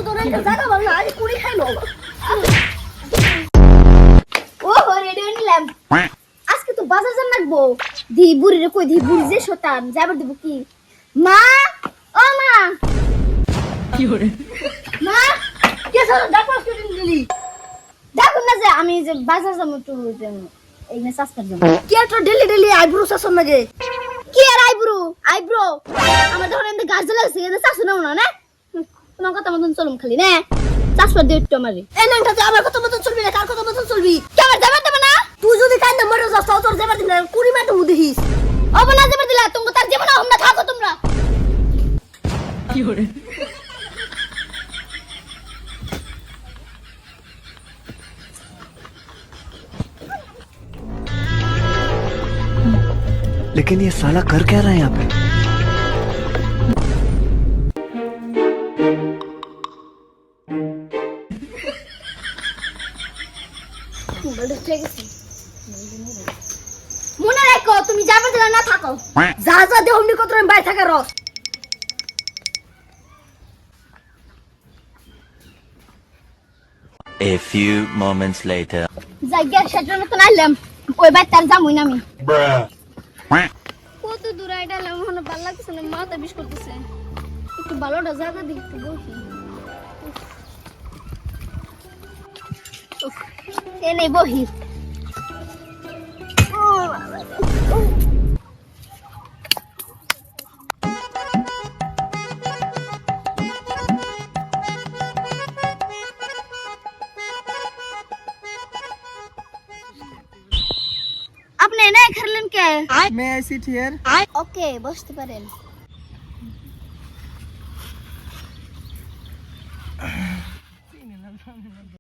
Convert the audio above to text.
তোর একটা জায়গা ভালো আজ কুড়ি খাইলো ও রেডি নিলাম আজকে তো বাজার যান লাগবো দি বুড়ি রে কই দি বুড়ি যে শতান যাবার দিব কি মা ও মা কি হরে মা কে সর ডাকো স্টুডেন্ট দিলি ডাকো না যে আমি যে বাজার যাব তো এই না সাস্তার যাব কি এত ডেলি ডেলি আইব্রো শাসন লাগে কি আর আইব্রো আমার ধরে এন্ড গাছ লাগছে এটা শাসন না তোমার কথা মতন চলুম খালি না চাষবার দিয়ে একটু আমারে এই নামটাতে আমার কথা মতন চলবি না কার কথা মতন চলবি কেমন যাবে তুমি না তুই যদি কান্দে মরে যাস তাও তোর যাবে দিন কুড়ি মাঠে উদিস অব না যাবে দিলা তুমি তার জীবন আমরা থাকো তোমরা কি হরে लेकिन ये साला कर क्या रहा है यहाँ पे মনে রাখো তুমি যাবে দিলা না থাকো যা যা দেহ অমনি কত বাইরে থাকা রস A few moments later. জায়গা সেটার মতন আইলাম ওই বাইর তার যামই না আমি কত দূর আইডালাম মনে ভালো লাগছে না মাথা বিষ করতেছে একটু ভালোটা জায়গা দিই একটু বসি এনে বহি আপনি না খেলেন কে May I sit here? ওকে বসতে পারেন